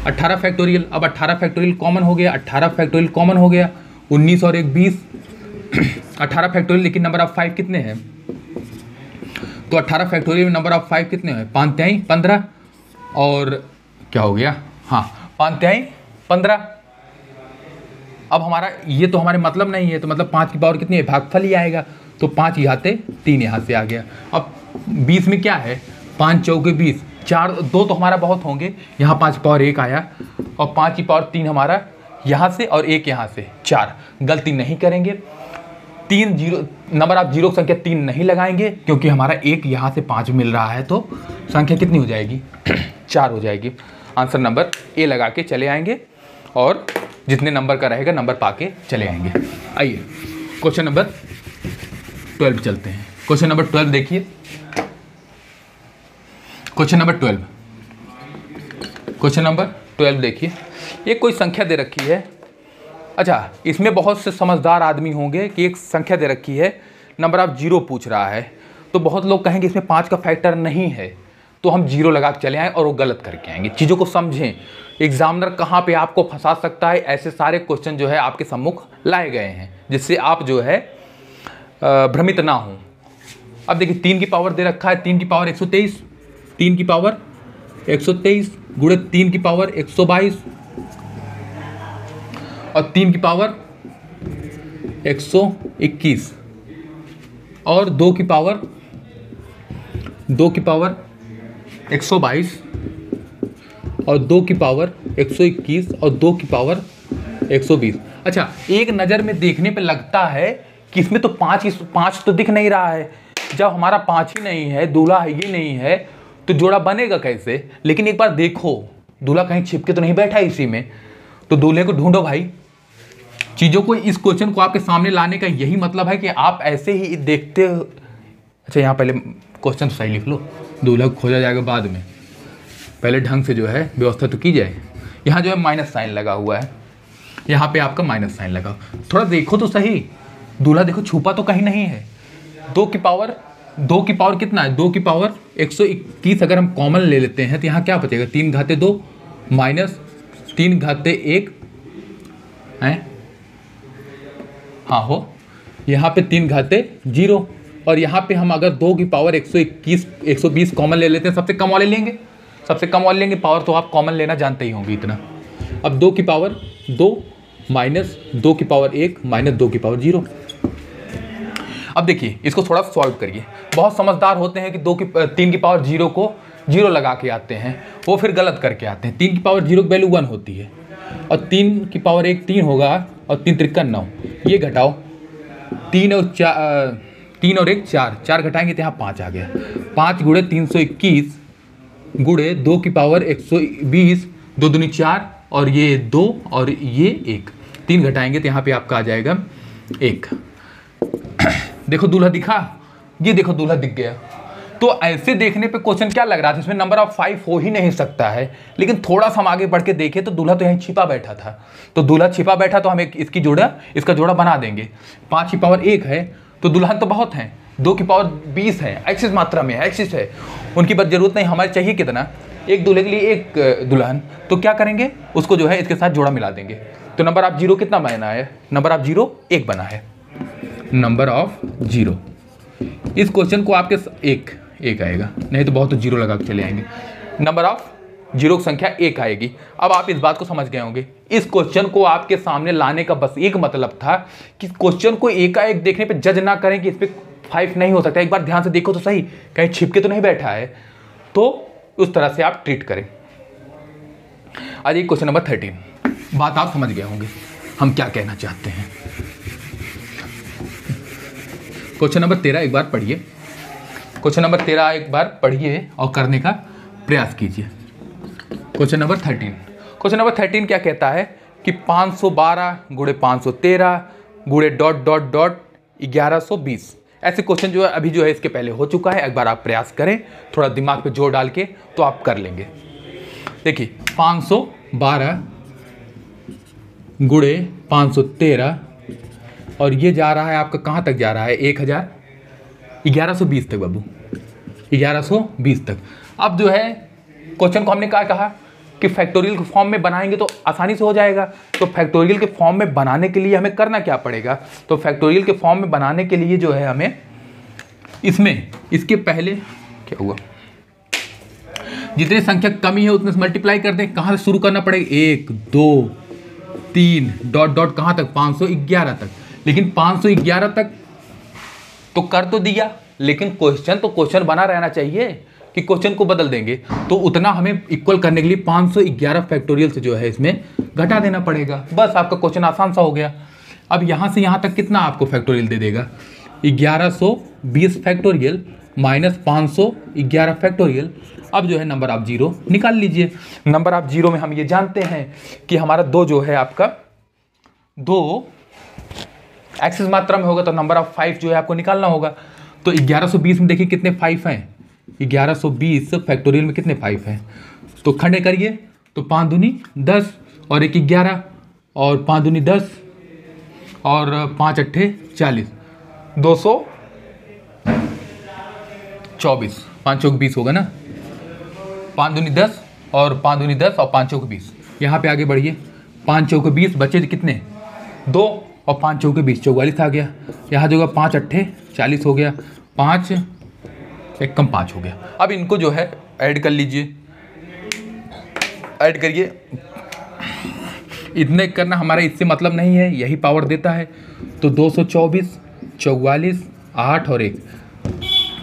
[SPEAKER 1] 18 फैक्टोरियल। अब 18 फैक्टोरियल कॉमन हो गया, 18 फैक्टोरियल कॉमन हो गया, 19 और 1 20, 18 फैक्टोरियल, लेकिन नंबर ऑफ 5 कितने हैं, तो 18 फैक्टोरियल में नंबर ऑफ 5 कितने हैं, 5 तिहाई 15, और क्या हो गया, हाँ 5 तिहाई 15। अब हमारा ये तो हमारे मतलब नहीं है, तो मतलब 5 की पावर कितनी है, भागफल ही आएगा, तो 5 घाते 3 यहाँ से आ गया। अब 20 में क्या है, 5 चौके 20, 4 2 तो हमारा बहुत होंगे, यहाँ 5 की पावर 1 आया, और 5 की पावर 3 हमारा यहाँ से, और 1 यहाँ से, 4। गलती नहीं करेंगे, 3 जीरो, नंबर आप जीरो संख्या 3 नहीं लगाएंगे, क्योंकि हमारा 1 यहाँ से 5 मिल रहा है, तो संख्या कितनी हो जाएगी 4 हो जाएगी। आंसर नंबर ए लगा के चले आएंगे, और जितने नंबर का रहेगा नंबर पाके चले आएंगे। आइए क्वेश्चन नंबर 12 चलते हैं। क्वेश्चन नंबर 12 देखिए, क्वेश्चन नंबर 12, क्वेश्चन नंबर 12 देखिए, ये कोई संख्या दे रखी है। अच्छा, इसमें बहुत से समझदार आदमी होंगे कि एक संख्या दे रखी है, नंबर ऑफ 0 पूछ रहा है, तो बहुत लोग कहेंगे इसमें 5 का फैक्टर नहीं है, तो हम 0 लगा के चले आएँ और वो गलत करके आएंगे। चीज़ों को समझें, एग्जामिनर कहाँ पे आपको फंसा सकता है, ऐसे सारे क्वेश्चन जो है आपके सम्मुख लाए गए हैं, जिससे आप जो है भ्रमित ना हो। अब देखिए 3 की पावर दे रखा है, 3 की पावर 123, 3 की पावर 123 गुणे 3 की पावर 122, और 3 की पावर 121, और 2 की पावर 122, और 2 की पावर 121, और 2 की पावर 120। अच्छा, एक नज़र में देखने पे लगता है कि इसमें तो 5 तो दिख नहीं रहा है। जब हमारा 5 ही नहीं है, दूल्हा ही नहीं है, तो जोड़ा बनेगा कैसे। लेकिन एक बार देखो, दूल्हा कहीं छिपके तो नहीं बैठा इसी में, तो दूल्हे को ढूंढो भाई। चीज़ों को, इस क्वेश्चन को आपके सामने लाने का यही मतलब है कि आप ऐसे ही देखते। अच्छा, यहाँ पहले क्वेश्चन सही लिख लो, दूल्हा खोजा जाएगा बाद में, पहले ढंग से जो है व्यवस्था तो की जाए। यहाँ जो है माइनस साइन लगा हुआ है, यहाँ पे आपका माइनस साइन लगा, थोड़ा देखो तो सही, दूल्हा देखो छुपा तो कहीं नहीं है। 2 की पावर कितना है, 2 की पावर 121 अगर हम कॉमन ले लेते हैं तो यहाँ क्या बचेगा, 3 घाते 2 माइनस 3 घाते 1 है, हाँ हो, यहाँ पे 3 घाते 0, और यहाँ पे हम अगर 2 की पावर 121 120 कॉमन ले लेते हैं, सबसे कम वाले लेंगे, सबसे कम वाले लेंगे, पावर तो आप कॉमन लेना जानते ही होंगे इतना। अब 2 की पावर 2 माइनस 2 की पावर 1 माइनस 2 की पावर 0। अब देखिए इसको थोड़ा सॉल्व करिए। बहुत समझदार होते हैं कि 3 की पावर 0 को 0 लगा के आते हैं, वो फिर गलत करके आते हैं। 3 की पावर 0 की वैल्यू 1 होती है, और 3 की पावर 1 3 होगा, और 3 त्रिका 9, ये घटाओ 3 और 1 4 घटाएंगे तो यहाँ 5 आ गया। 5 गुणे 321 गुणे 2 की पावर 120, 2 दूनी 4 और ये 2 और ये 1, 3 घटाएंगे तो यहाँ पे आपका आ जाएगा 1। देखो दूल्हा दिखा, ये देखो दूल्हा दिख गया। तो ऐसे देखने पे क्वेश्चन क्या लग रहा था, इसमें नंबर ऑफ 5 हो ही नहीं सकता है, लेकिन थोड़ा सा हम आगे बढ़ के देखें तो दूल्हा तो यहीं छिपा बैठा था। तो दूल्हा छिपा बैठा तो हम इसका जोड़ा बना देंगे। 5 की पावर 1 है तो दुल्हन तो बहुत हैं, 2 की पावर 20 है, एक्सिस मात्रा में है, एक्सिस है, उनकी बस जरूरत नहीं, हमारे चाहिए कितना, एक दूल्हे के लिए एक दुल्हन। तो क्या करेंगे, उसको जो है इसके साथ जोड़ा मिला देंगे। तो नंबर ऑफ 0 कितना बना है, नंबर ऑफ 0 1 बना है, नंबर ऑफ 0। इस क्वेश्चन को आपके एक आएगा, नहीं तो बहुत तो 0 लगा के चले आएंगे। नंबर ऑफ 0 की संख्या 1 आएगी। अब आप इस बात को समझ गए होंगे। इस क्वेश्चन को आपके सामने लाने का बस एक मतलब था कि क्वेश्चन को एकाएक देखने पे जज ना करें कि इस पे 5 नहीं हो सकता, एक बार ध्यान से देखो तो सही, कहीं छिपके तो नहीं बैठा है। तो उस तरह से आप ट्रीट करें। आज ये क्वेश्चन नंबर 13, बात आप समझ गए होंगे हम क्या कहना चाहते हैं। क्वेश्चन नंबर 13 एक बार पढ़िए, क्वेश्चन नंबर 13 एक बार पढ़िए और करने का प्रयास कीजिए। क्वेश्चन नंबर 13, क्वेश्चन नंबर 13 क्या कहता है कि 512 गुणे 513 गुणे ... 1120। ऐसे क्वेश्चन जो है अभी जो है इसके पहले हो चुका है, एक बार आप प्रयास करें, थोड़ा दिमाग पे जोर डाल के तो आप कर लेंगे। देखिए 512 गुणे 513 और ये जा रहा है आपका कहाँ तक जा रहा है, 1120 तक बाबू, 1120 तक। अब जो है क्वेश्चन को हमने क्या कहा कि फैक्टोरियल के फॉर्म में बनाएंगे तो आसानी से हो जाएगा। तो फैक्टोरियल के फॉर्म में बनाने के लिए हमें करना क्या पड़ेगा, तो फैक्टोरियल के फॉर्म में बनाने के लिए जो है हमें इसके पहले क्या हुआ, जितनी संख्या कमी है उतने से मल्टीप्लाई कर दें। कहाँ से शुरू करना पड़ेगा, 1 2 3 ... कहाँ तक, 511 तक। लेकिन 511 तक तो कर तो दिया, लेकिन क्वेश्चन बना रहना चाहिए कि क्वेश्चन को बदल देंगे। तो उतना हमें इक्वल करने के लिए 511 फैक्टोरियल से जो है इसमें घटा देना पड़ेगा। बस आपका क्वेश्चन आसान सा हो गया। अब यहाँ से यहाँ तक कितना आपको फैक्टोरियल दे देगा, 1120 फैक्टोरियल माइनस 511 फैक्टोरियल। अब जो है नंबर ऑफ 0 निकाल लीजिए। नंबर ऑफ 0 में हम ये जानते हैं कि हमारा 2 जो है आपका 2 एक्सिस मात्रा में होगा, तो नंबर ऑफ 5 जो है आपको निकालना होगा। तो 1120 में देखिए कितने 5 हैं, 1120 फैक्टोरियल में कितने 5 हैं, तो खंडे करिए तो 5 दूनी 10 और 1 11 और 5 दूनी 10 और 5 अट्ठे 40, 224, 5 चौक 20 होगा ना, 5 दूनी 10 और 5 दूनी 10 और 5 चौक 20। यहाँ पे आगे बढ़िए, 5 चौक 20 बचे कितने 2 और 5 चौक 20 44 आ गया। यहाँ जो होगा 5 अट्ठे 40 हो गया, 5 एक कम 5 हो गया। अब इनको जो है ऐड कर लीजिए, ऐड करिए। इतने करना हमारा इससे मतलब नहीं है, यही पावर देता है। तो 224 44 8 और 1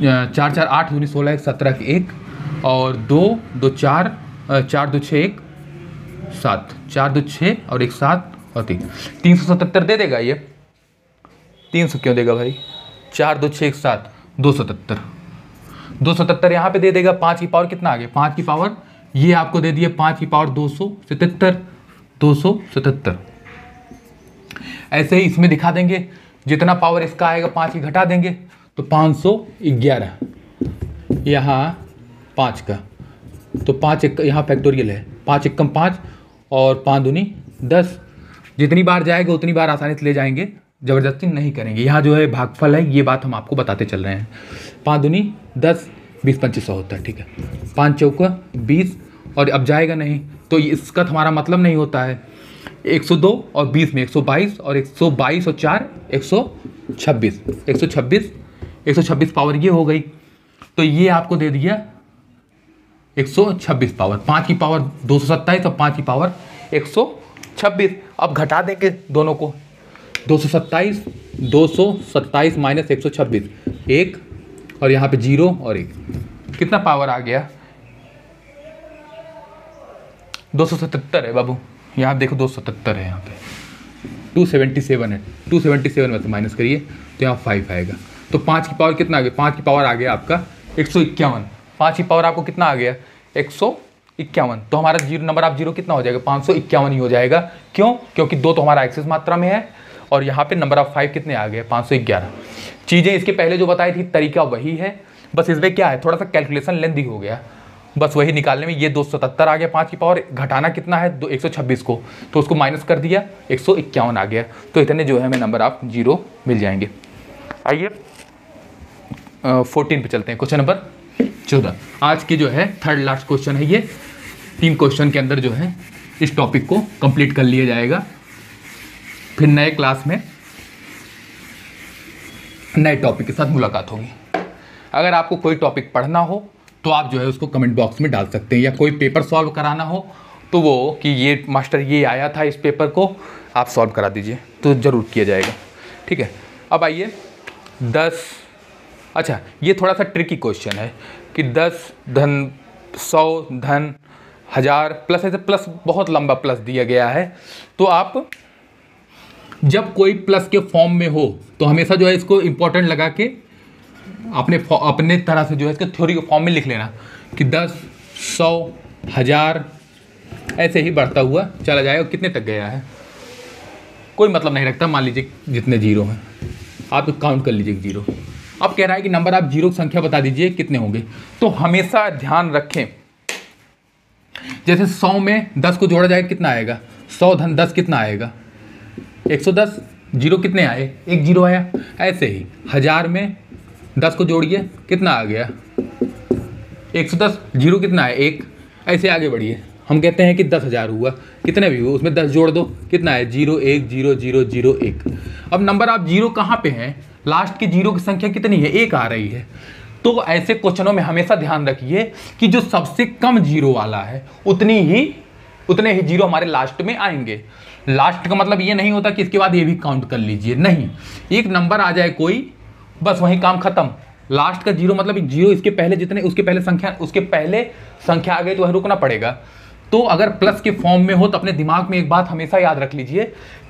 [SPEAKER 1] 4 4 8 दूनी 16 1 17 के 1 और 2 2 4 4 2 6 1 7 4 2 6 और 1 7 और 3 377 दे देगा ये। 300 क्यों देगा भाई, 4 2 6 1 7 277 यहाँ पे दे देगा। 5 की पावर कितना आ गया, 5 की पावर ये आपको दे दिए, 5 की पावर 277। ऐसे ही इसमें दिखा देंगे, जितना पावर इसका आएगा 5 की घटा देंगे तो 511 यहाँ 5 का, तो 5 एक यहाँ फैक्टोरियल है, 5 एक कम 5 और 5 दूनी 10। जितनी बार जाएगा उतनी बार आसानी से ले जाएंगे, ज़बरदस्ती नहीं करेंगे। यहाँ जो है भागफल है, ये बात हम आपको बताते चल रहे हैं। 5 दूनी 10 20 25 होता है, ठीक है। 5 चौका 20 और अब जाएगा नहीं, तो इसका हमारा मतलब नहीं होता है। 102 और 20 में 122 और 122 और 4 26, 126 पावर ये हो गई, तो ये आपको दे दिया 126 पावर। 5 की पावर 227 और 5 की पावर 126। अब घटा देंगे दोनों को, 227 माइनस 126, 1 और यहाँ पे 0 और 1, कितना पावर आ गया? 277 है बाबू, यहाँ देखो 277 है, यहाँ पे 277 है, 277 में से माइनस करिए तो यहाँ 5 आएगा। तो 5 की पावर कितना आ गया? 5 की पावर आ गया आपका 151। 5 की पावर आपको कितना आ गया? 151। तो हमारा जीरो नंबर ऑफ जीरो कितना हो जाएगा? 551 ही हो जाएगा। क्यों? क्योंकि 2 तो हमारा एक्सेस मात्रा में है और यहाँ पे नंबर ऑफ 5 कितने आ गए? 511। चीज़ें इसके पहले जो बताई थी तरीका वही है, बस इसमें क्या है, थोड़ा सा कैलकुलेशन लेंदी हो गया, बस वही निकालने में। ये 277 आ गया, 5 की पावर घटाना कितना है? 126 को, तो उसको माइनस कर दिया, 151 आ गया। तो इतने जो है हमें नंबर ऑफ जीरो मिल जाएंगे। आइए 14 पे चलते हैं, क्वेश्चन नंबर 14। आज की जो है थर्ड लास्ट क्वेश्चन है ये। 3 क्वेश्चन के अंदर जो है इस टॉपिक को कंप्लीट कर लिया जाएगा, फिर नए क्लास में नए टॉपिक के साथ मुलाकात होगी। अगर आपको कोई टॉपिक पढ़ना हो तो आप जो है उसको कमेंट बॉक्स में डाल सकते हैं, या कोई पेपर सॉल्व कराना हो तो वो कि ये मास्टर ये आया था, इस पेपर को आप सॉल्व करा दीजिए, तो ज़रूर किया जाएगा। ठीक है, अब आइए 10, अच्छा ये थोड़ा सा ट्रिकी क्वेश्चन है कि 10 धन 100 धन 1000 प्लस, ऐसे प्लस बहुत लंबा प्लस दिया गया है। तो आप जब कोई प्लस के फॉर्म में हो तो हमेशा जो है इसको इम्पोर्टेंट लगा के अपने तरह से जो है इसके थ्योरी के फॉर्म में लिख लेना कि 10 100 1000 ऐसे ही बढ़ता हुआ चला जाएगा। कितने तक गया है कोई मतलब नहीं रखता, मान लीजिए जितने जीरो हैं आप काउंट कर लीजिए जीरो। अब कह रहा है कि नंबर आप जीरो की संख्या बता दीजिए कितने होंगे। तो हमेशा ध्यान रखें, जैसे 100 में 10 को जोड़ा जाएगा कितना आएगा? 100 धन 10 कितना आएगा? 110। जीरो कितने आए? एक जीरो आया। ऐसे ही 1000 में 10 को जोड़िए कितना आ गया? 110। जीरो कितना है? 1। ऐसे आगे बढ़िए, हम कहते हैं कि 10,000 हुआ, कितने भी हो उसमें 10 जोड़ दो, कितना है? 0 1 0 0 0 1। अब नंबर आप जीरो कहाँ पे हैं? लास्ट की जीरो की संख्या कितनी है? 1 आ रही है। तो ऐसे क्वेश्चनों में हमेशा ध्यान रखिए कि जो सबसे कम जीरो वाला है उतने ही जीरो हमारे लास्ट में आएंगे। लास्ट का मतलब ये नहीं होता कि इसके बाद ये भी काउंट कर लीजिए, नहीं। एक नंबर आ जाए कोई, बस वही काम खत्म। लास्ट का जीरो मतलब जीरो इसके पहले जितने उसके पहले संख्या आ गई तो वह रुकना पड़ेगा। तो अगर प्लस के फॉर्म में हो तो अपने दिमाग में एक बात हमेशा याद रख लीजिए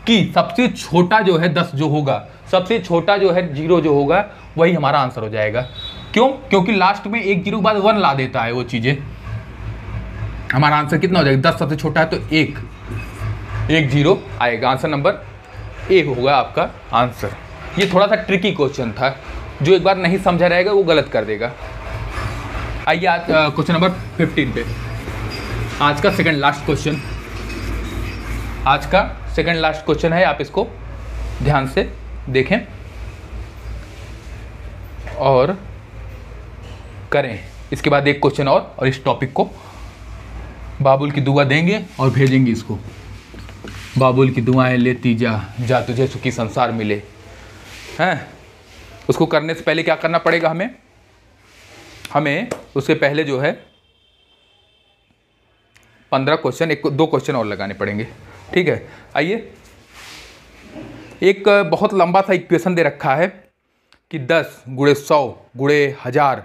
[SPEAKER 1] कि सबसे छोटा जो है 10 जो होगा, सबसे छोटा जो है जीरो जो होगा वही हमारा आंसर हो जाएगा। क्यों? क्योंकि लास्ट में एक जीरो के बाद 1 ला देता है वो चीज़ें। हमारा आंसर कितना हो जाएगा? 10 सबसे छोटा है तो एक जीरो आएगा। आंसर नंबर ए होगा आपका आंसर। ये थोड़ा सा ट्रिकी क्वेश्चन था, जो एक बार नहीं समझा रहेगा वो गलत कर देगा। आइए आज क्वेश्चन नंबर 15 पे, आज का सेकंड लास्ट क्वेश्चन। आज का सेकंड लास्ट क्वेश्चन है, आप इसको ध्यान से देखें और करें। इसके बाद एक क्वेश्चन और इस टॉपिक को बाबुल की दुआ देंगे और भेजेंगे इसको। बाबुल की दुआएं लेती जा तुझे सुखी संसार मिले, हैं। उसको करने से पहले क्या करना पड़ेगा हमें उससे पहले जो है 15 क्वेश्चन, 2 क्वेश्चन और लगाने पड़ेंगे। ठीक है, आइए एक बहुत लंबा सा इक्वेशन दे रखा है कि 10 गुणे 100 गुणे 1000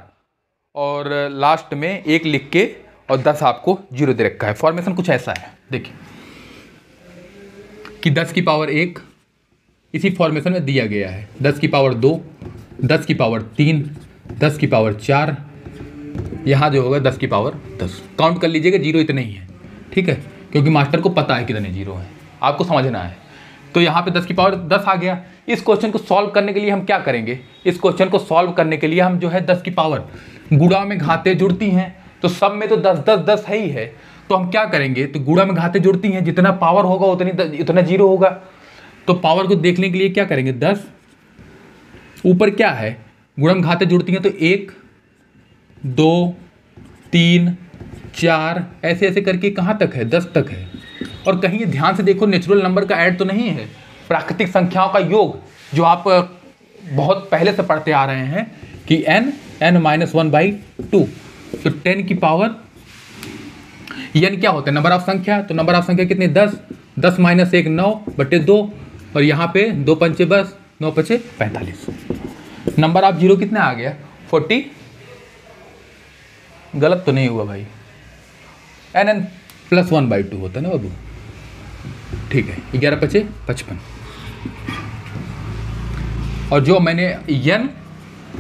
[SPEAKER 1] और लास्ट में 1 लिख के और 10 आपको जीरो दे रखा है। फॉर्मेशन कुछ ऐसा है, देखिए कि 10 की पावर 1 इसी फॉर्मेशन में दिया गया है, 10 की पावर 2, 10 की पावर 3, 10 की पावर 4, यहाँ जो होगा 10 की पावर 10। काउंट कर लीजिएगा, जीरो इतने ही है। ठीक है, क्योंकि मास्टर को पता है कितने जीरो हैं, आपको समझना है। तो यहाँ पे 10 की पावर 10 आ गया। इस क्वेश्चन को सॉल्व करने के लिए हम क्या करेंगे? इस क्वेश्चन को सॉल्व करने के लिए हम जो है 10 की पावर गुणा में घाते जुड़ती हैं, तो सब में तो 10 10 10 है ही है। तो हम क्या करेंगे? तो गुणा में घाते जुड़ती हैं, जितना पावर होगा उतना जीरो होगा। तो पावर को देखने के लिए क्या करेंगे? 10 ऊपर क्या है? गुणा में घाते जुड़ती हैं तो 1 2 3 4 ऐसे ऐसे करके कहाँ तक है? 10 तक है। और कहीं ध्यान से देखो, नेचुरल नंबर का ऐड तो नहीं है, प्राकृतिक संख्याओं का योग जो आप बहुत पहले से पढ़ते आ रहे हैं कि n-1/2, तो 10 की पावर n क्या होता है, नंबर ऑफ संख्या। तो नंबर ऑफ संख्या कितनी, 10, 10 - 1 9/2, और यहाँ पे 2 पंचे 10, 9 पंचे 45। नंबर ऑफ जीरो कितना आ गया, 40। गलत तो नहीं हुआ भाई, n+1/2 होता है ना बाबू, ठीक है। 11 पंचे 55, और जो मैंने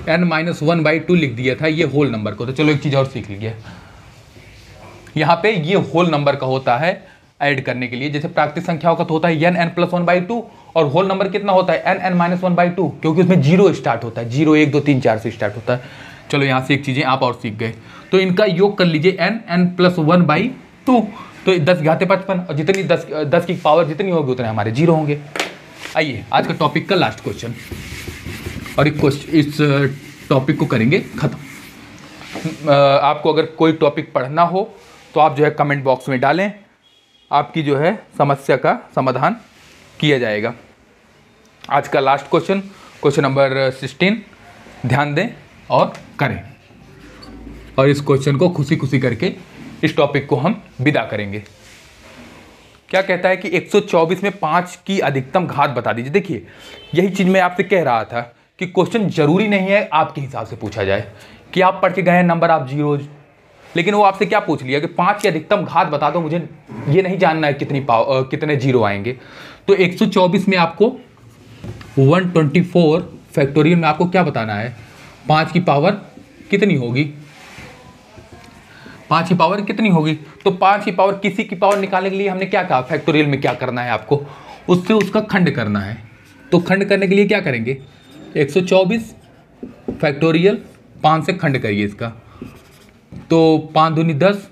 [SPEAKER 1] n-1/2 लिख दिया था ये होल नंबर को, तो चलो एक चीज़ और सीख लीजिए। यहाँ पे ये होल नंबर का होता है ऐड करने के लिए, जैसे प्राकृतिक संख्याओं का तो होता है n+1/2, और होल नंबर कितना होता है n-1/2, क्योंकि उसमें 0 स्टार्ट होता है, 0 1 2 3 4 से स्टार्ट होता है। चलो यहाँ से एक चीज़ें आप और सीख गए, तो इनका योग कर लीजिए n+1/2, तो 10 घाते 55, और जितनी 10 की पावर जितनी होगी उतने हमारे 0 होंगे। आइए आज का टॉपिक का लास्ट क्वेश्चन, और इस टॉपिक को करेंगे ख़त्म। आपको अगर कोई टॉपिक पढ़ना हो तो आप जो है कमेंट बॉक्स में डालें, आपकी जो है समस्या का समाधान किया जाएगा। आज का लास्ट क्वेश्चन, क्वेश्चन नंबर 16, ध्यान दें और करें, और इस क्वेश्चन को खुशी खुशी करके इस टॉपिक को हम विदा करेंगे। क्या कहता है कि 124 में 5 की अधिकतम घात बता दीजिए। देखिए यही चीज़ मैं आपसे कह रहा था कि क्वेश्चन जरूरी नहीं है आपके हिसाब से पूछा जाए कि आप पढ़ के गए हैं नंबर ऑफ जीरोज, लेकिन वो आपसे क्या पूछ लिया कि 5 की अधिकतम घात बता दो, मुझे ये नहीं जानना है कितने जीरो आएंगे। तो 124 में आपको 124 फैक्टोरियल में आपको क्या बताना है, 5 की पावर कितनी होगी, 5 की पावर कितनी होगी। तो 5 की पावर, किसी की पावर निकालने के लिए हमने क्या कहा, फैक्टोरियल में क्या करना है आपको, उससे उसका खंड करना है। तो खंड करने के लिए क्या करेंगे, 124 फैक्टोरियल 5 से खंड करिए इसका, तो 5 दूनी 10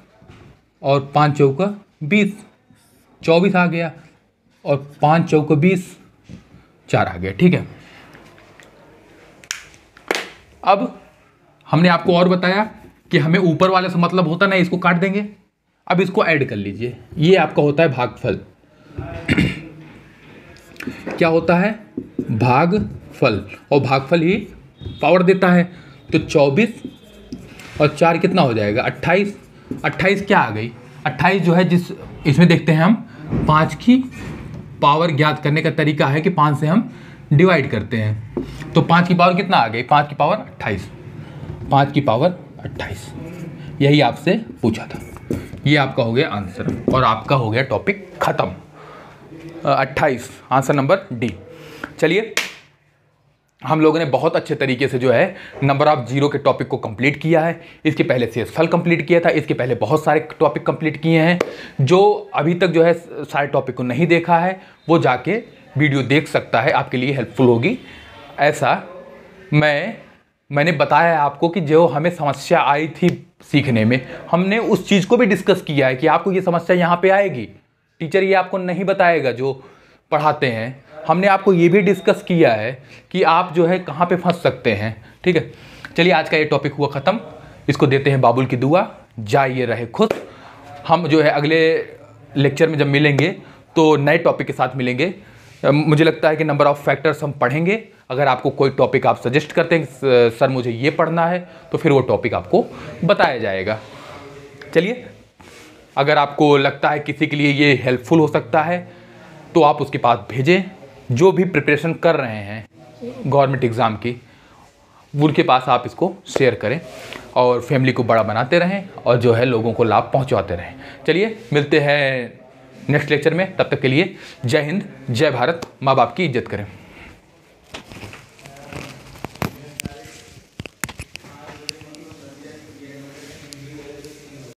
[SPEAKER 1] और 5 चौका 20, 24 आ गया, और 5 चौका 20, 4 आ गया, ठीक है। अब हमने आपको और बताया कि हमें ऊपर वाले से मतलब होता नहीं, इसको काट देंगे। अब इसको ऐड कर लीजिए, ये आपका होता है भागफल। क्या होता है, भागफल, और भागफल ही पावर देता है। तो 24 और 4 कितना हो जाएगा, 28। 28 क्या आ गई, 28 जो है जिस इसमें देखते हैं हम 5 की पावर ज्ञात करने का तरीका है कि 5 से हम डिवाइड करते हैं। तो 5 की पावर कितना आ गई, 5 की पावर 28, 5 की पावर 28, यही आपसे पूछा था। ये आपका हो गया आंसर, और आपका हो गया टॉपिक खत्म। 28 आंसर नंबर डी। चलिए हम लोगों ने बहुत अच्छे तरीके से जो है नंबर ऑफ जीरो के टॉपिक को कंप्लीट किया है। इसके पहले शेषफल कंप्लीट किया था, इसके पहले बहुत सारे टॉपिक कंप्लीट किए हैं। जो अभी तक जो है सारे टॉपिक को नहीं देखा है वो जाके वीडियो देख सकता है, आपके लिए हेल्पफुल होगी। ऐसा मैंने बताया है आपको कि जो हमें समस्या आई थी सीखने में, हमने उस चीज़ को भी डिस्कस किया है कि आपको ये समस्या यहाँ पे आएगी, टीचर ये आपको नहीं बताएगा जो पढ़ाते हैं। हमने आपको ये भी डिस्कस किया है कि आप जो है कहाँ पे फंस सकते हैं, ठीक है। चलिए आज का ये टॉपिक हुआ ख़त्म, इसको देते हैं बाबुल की दुआ, जाइए रहे खुश। हम जो है अगले लेक्चर में जब मिलेंगे तो नए टॉपिक के साथ मिलेंगे। मुझे लगता है कि नंबर ऑफ़ फैक्टर्स हम पढ़ेंगे। अगर आपको कोई टॉपिक आप सजेस्ट करते हैं कि सर मुझे ये पढ़ना है, तो फिर वो टॉपिक आपको बताया जाएगा। चलिए अगर आपको लगता है किसी के लिए ये हेल्पफुल हो सकता है तो आप उसके पास भेजें। जो भी प्रिपरेशन कर रहे हैं गवर्नमेंट एग्ज़ाम की, उनके पास आप इसको शेयर करें और फैमिली को बड़ा बनाते रहें और जो है लोगों को लाभ पहुंचाते रहें। चलिए मिलते हैं नेक्स्ट लेक्चर में, तब तक के लिए जय हिंद, जय भारत। माँ बाप की इज्जत करें।